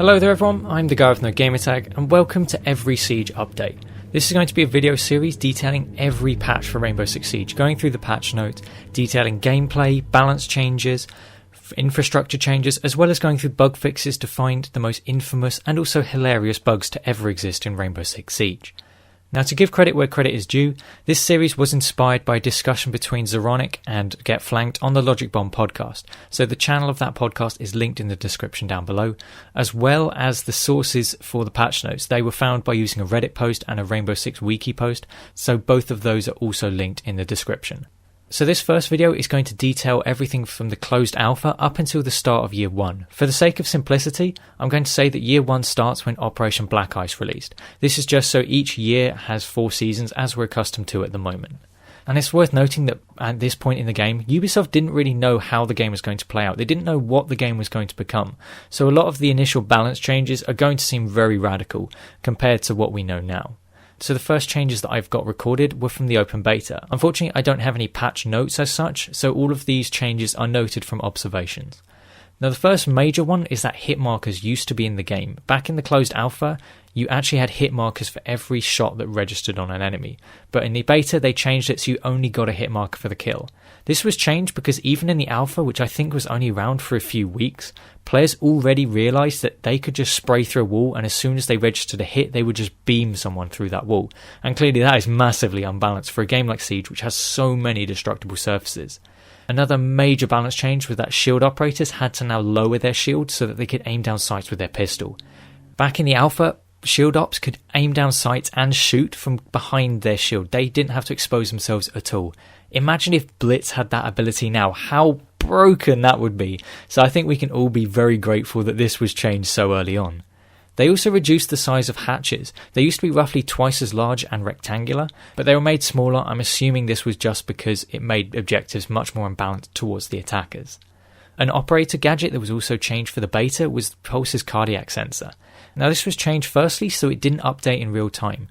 Hello there everyone, I'm the guy with no gamertag and welcome to every Siege update. This is going to be a video series detailing every patch for Rainbow Six Siege, going through the patch notes, detailing gameplay, balance changes, infrastructure changes, as well as going through bug fixes to find the most infamous and also hilarious bugs to ever exist in Rainbow Six Siege. Now, to give credit where credit is due, this series was inspired by a discussion between Zeronic and Get Flanked on the Logic Bomb podcast, so the channel of that podcast is linked in the description down below, as well as the sources for the patch notes. They were found by using a Reddit post and a Rainbow Six Wiki post, so both of those are also linked in the description. So this first video is going to detail everything from the closed alpha up until the start of Year 1. For the sake of simplicity, I'm going to say that Year 1 starts when Operation Black Ice released. This is just so each year has 4 seasons as we're accustomed to at the moment. And it's worth noting that at this point in the game, Ubisoft didn't really know how the game was going to play out. They didn't know what the game was going to become. So a lot of the initial balance changes are going to seem very radical compared to what we know now. So the first changes that I've got recorded were from the open beta. Unfortunately, I don't have any patch notes as such, so all of these changes are noted from observations. Now the first major one is that hit markers used to be in the game. Back in the closed alpha, you actually had hit markers for every shot that registered on an enemy. But in the beta, they changed it so you only got a hit marker for the kill. This was changed because even in the alpha, which I think was only around for a few weeks, players already realised that they could just spray through a wall, and as soon as they registered a hit, they would just beam someone through that wall. And clearly that is massively unbalanced for a game like Siege, which has so many destructible surfaces. Another major balance change was that shield operators had to now lower their shield so that they could aim down sights with their pistol. Back in the alpha, shield ops could aim down sights and shoot from behind their shield. They didn't have to expose themselves at all. Imagine if Blitz had that ability now, how broken that would be. So I think we can all be very grateful that this was changed so early on. They also reduced the size of hatches. They used to be roughly twice as large and rectangular, but they were made smaller. I'm assuming this was just because it made objectives much more imbalanced towards the attackers. An operator gadget that was also changed for the beta was Pulse's cardiac sensor. Now this was changed firstly so it didn't update in real time.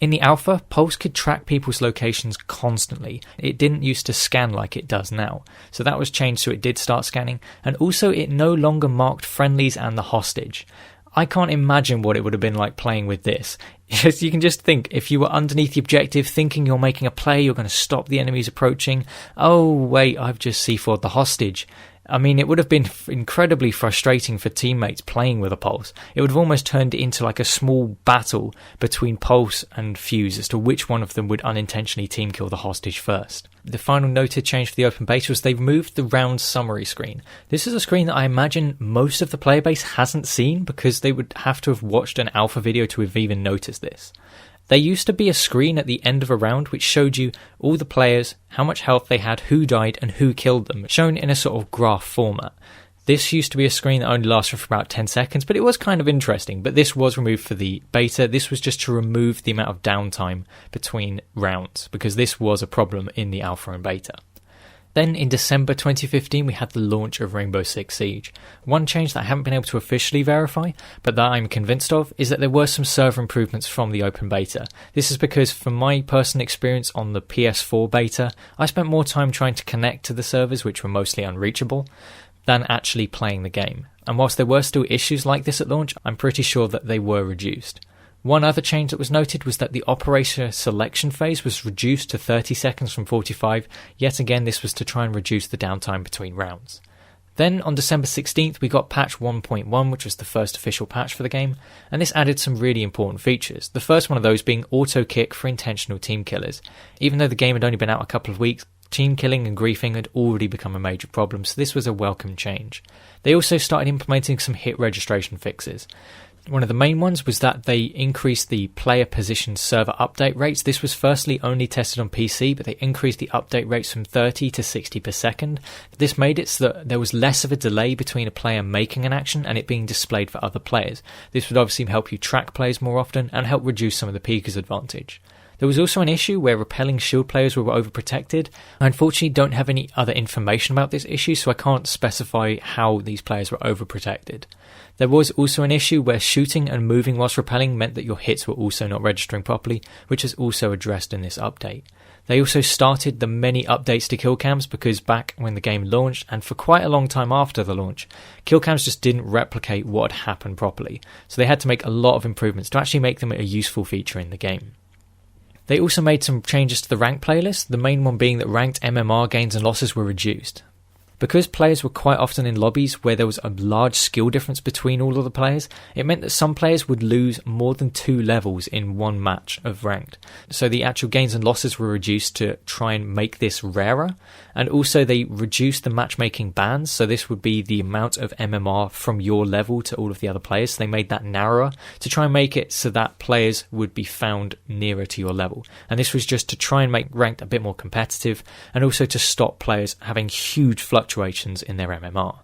In the alpha, Pulse could track people's locations constantly. It didn't used to scan like it does now. So that was changed so it did start scanning, and also it no longer marked friendlies and the hostage. I can't imagine what it would have been like playing with this. You can just think, if you were underneath the objective thinking you're making a play, you're going to stop the enemies approaching. Oh wait, I've just C4'd the hostage. I mean, it would have been incredibly frustrating for teammates playing with a Pulse. It would have almost turned into like a small battle between Pulse and Fuse as to which one of them would unintentionally team kill the hostage first. The final noted change for the open beta was they removed the round summary screen. This is a screen that I imagine most of the player base hasn't seen because they would have to have watched an alpha video to have even noticed this. There used to be a screen at the end of a round which showed you all the players, how much health they had, who died and who killed them, shown in a sort of graph format. This used to be a screen that only lasted for about 10 seconds, but it was kind of interesting. But this was removed for the beta. This was just to remove the amount of downtime between rounds, because this was a problem in the alpha and beta. Then in December 2015 we had the launch of Rainbow Six Siege. One change that I haven't been able to officially verify, but that I'm convinced of, is that there were some server improvements from the open beta. This is because from my personal experience on the PS4 beta, I spent more time trying to connect to the servers, which were mostly unreachable, than actually playing the game. And whilst there were still issues like this at launch, I'm pretty sure that they were reduced. One other change that was noted was that the operator selection phase was reduced to 30 seconds from 45. Yet again, this was to try and reduce the downtime between rounds. Then on December 16th we got patch 1.1, which was the first official patch for the game, and this added some really important features. The first one of those being auto kick for intentional team killers. Even though the game had only been out a couple of weeks, team killing and griefing had already become a major problem, so this was a welcome change. They also started implementing some hit registration fixes. One of the main ones was that they increased the player position server update rates. This was firstly only tested on PC, but they increased the update rates from 30 to 60 per second. This made it so that there was less of a delay between a player making an action and it being displayed for other players. This would obviously help you track players more often and help reduce some of the peekers advantage. There was also an issue where repelling shield players were overprotected. I unfortunately don't have any other information about this issue, so I can't specify how these players were overprotected. There was also an issue where shooting and moving whilst repelling meant that your hits were also not registering properly, which is also addressed in this update. They also started the many updates to kill cams because back when the game launched, and for quite a long time after the launch, kill cams just didn't replicate what had happened properly, so they had to make a lot of improvements to actually make them a useful feature in the game. They also made some changes to the rank playlist, the main one being that ranked MMR gains and losses were reduced. Because players were quite often in lobbies where there was a large skill difference between all of the players, it meant that some players would lose more than 2 levels in one match of ranked. So the actual gains and losses were reduced to try and make this rarer, and also they reduced the matchmaking bans, so this would be the amount of MMR from your level to all of the other players. So they made that narrower to try and make it so that players would be found nearer to your level. And this was just to try and make ranked a bit more competitive, and also to stop players having huge fluctuations in their MMR.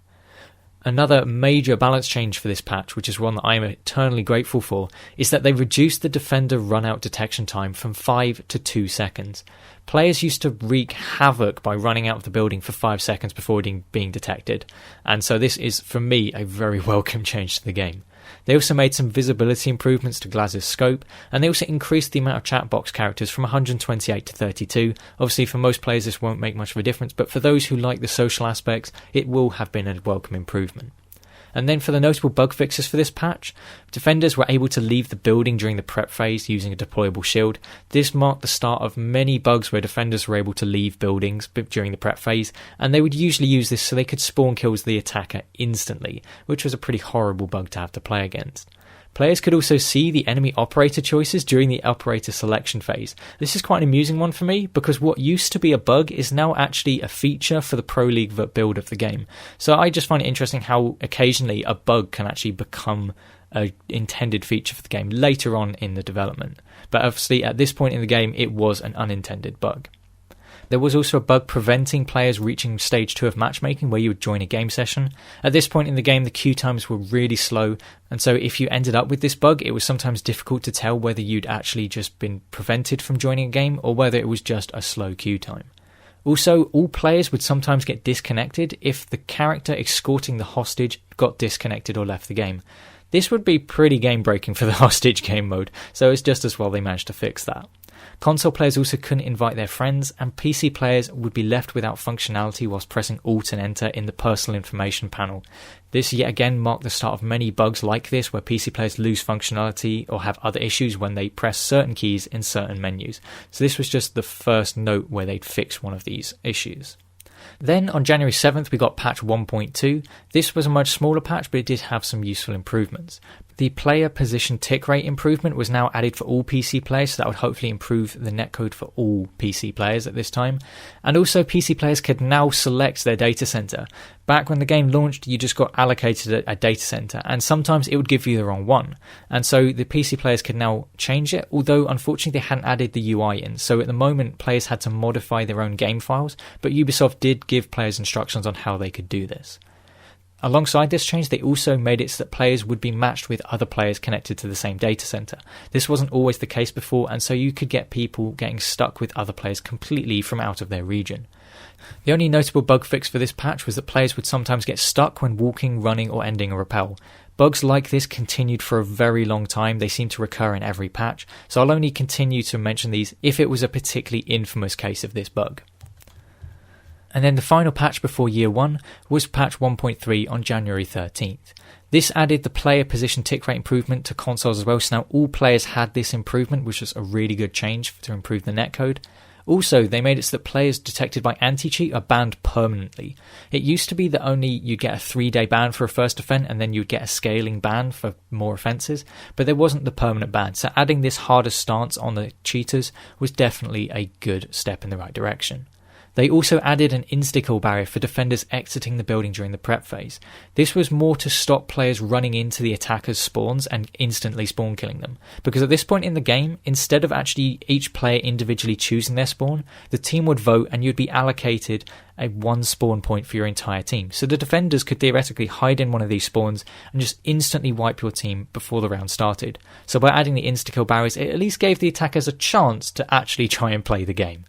Another major balance change for this patch, which is one that I am eternally grateful for, is that they reduced the defender run-out detection time from 5 to 2 seconds. Players used to wreak havoc by running out of the building for 5 seconds before being detected, and so this is, for me, a very welcome change to the game. They also made some visibility improvements to Glaz's scope, and they also increased the amount of chat box characters from 128 to 32. Obviously, for most players this won't make much of a difference, but for those who like the social aspects, it will have been a welcome improvement. And then for the notable bug fixes for this patch, defenders were able to leave the building during the prep phase using a deployable shield. This marked the start of many bugs where defenders were able to leave buildings during the prep phase, and they would usually use this so they could spawn kills the attacker instantly, which was a pretty horrible bug to have to play against. Players could also see the enemy operator choices during the operator selection phase. This is quite an amusing one for me, because what used to be a bug is now actually a feature for the Pro League build of the game. So I just find it interesting how occasionally a bug can actually become an intended feature for the game later on in the development. But obviously at this point in the game it was an unintended bug. There was also a bug preventing players reaching stage 2 of matchmaking where you would join a game session. At this point in the game the queue times were really slow, and so if you ended up with this bug it was sometimes difficult to tell whether you'd actually just been prevented from joining a game or whether it was just a slow queue time. Also, all players would sometimes get disconnected if the character escorting the hostage got disconnected or left the game. This would be pretty game breaking for the hostage game mode, so it's just as well they managed to fix that. Console players also couldn't invite their friends, and PC players would be left without functionality whilst pressing Alt and Enter in the personal information panel. This yet again marked the start of many bugs like this where PC players lose functionality or have other issues when they press certain keys in certain menus. So this was just the first note where they'd fix one of these issues. Then on January 7th we got patch 1.2. This was a much smaller patch, but it did have some useful improvements. The player position tick rate improvement was now added for all PC players, so that would hopefully improve the netcode for all PC players at this time. And also PC players could now select their data center. Back when the game launched, you just got allocated a data center, and sometimes it would give you the wrong one. And so the PC players could now change it, although unfortunately they hadn't added the UI in. So at the moment, players had to modify their own game files, but Ubisoft did give players instructions on how they could do this. Alongside this change, they also made it so that players would be matched with other players connected to the same data center. This wasn't always the case before, and so you could get people getting stuck with other players completely from out of their region. The only notable bug fix for this patch was that players would sometimes get stuck when walking, running, or ending a rappel. Bugs like this continued for a very long time. They seem to recur in every patch, so I'll only continue to mention these if it was a particularly infamous case of this bug. And then the final patch before year 1 was patch 1.3 on January 13th. This added the player position tick rate improvement to consoles as well, so now all players had this improvement, which was a really good change to improve the netcode. Also, they made it so that players detected by Anit-cheat are banned permanently. It used to be that only you'd get a 3-day ban for a first offence and then you'd get a scaling ban for more offences, but there wasn't the permanent ban, so adding this harder stance on the cheaters was definitely a good step in the right direction. They also added an insta-kill barrier for defenders exiting the building during the prep phase. This was more to stop players running into the attackers' spawns and instantly spawn killing them, because at this point in the game, instead of actually each player individually choosing their spawn, the team would vote and you'd be allocated a 1 spawn point for your entire team. So the defenders could theoretically hide in one of these spawns and just instantly wipe your team before the round started. So by adding the insta-kill barriers, it at least gave the attackers a chance to actually try and play the game.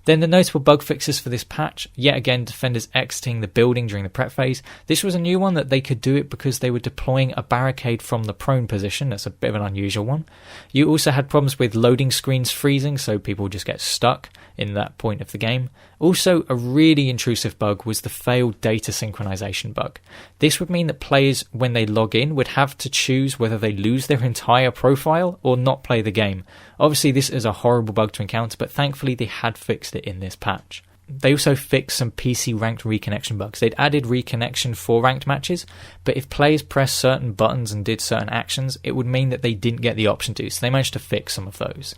Then the notable bug fixes for this patch, yet again defenders exiting the building during the prep phase. This was a new one that they could do it because they were deploying a barricade from the prone position. That's a bit of an unusual one. You also had problems with loading screens freezing, so people just get stuck in that point of the game. Also, a really intrusive bug was the failed data synchronization bug. This would mean that players, when they log in, would have to choose whether they lose their entire profile or not play the game. Obviously, this is a horrible bug to encounter, but thankfully they had fixed it in this patch. They also fixed some PC ranked reconnection bugs. They'd added reconnection for ranked matches, but if players pressed certain buttons and did certain actions, it would mean that they didn't get the option to, so they managed to fix some of those.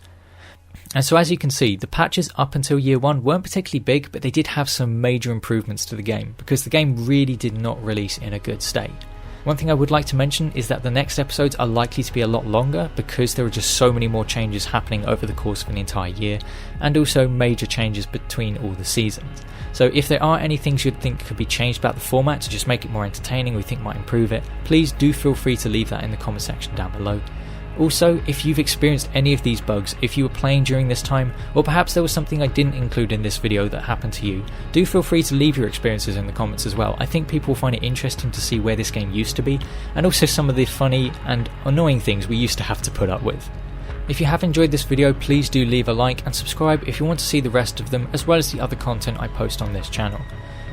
And so as you can see, the patches up until year 1 weren't particularly big, but they did have some major improvements to the game, because the game really did not release in a good state. One thing I would like to mention is that the next episodes are likely to be a lot longer because there are just so many more changes happening over the course of an entire year, and also major changes between all the seasons. So if there are any things you'd think could be changed about the format to just make it more entertaining or you think might improve it, please do feel free to leave that in the comment section down below. Also, if you've experienced any of these bugs, if you were playing during this time, or perhaps there was something I didn't include in this video that happened to you, do feel free to leave your experiences in the comments as well. I think people will find it interesting to see where this game used to be, and also some of the funny and annoying things we used to have to put up with. If you have enjoyed this video, please do leave a like and subscribe if you want to see the rest of them, as well as the other content I post on this channel.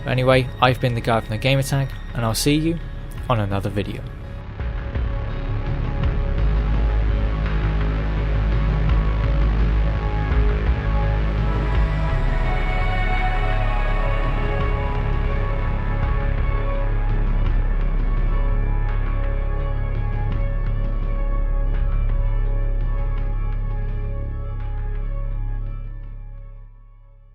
But anyway, I've been the guy from the Gamertag, and I'll see you on another video.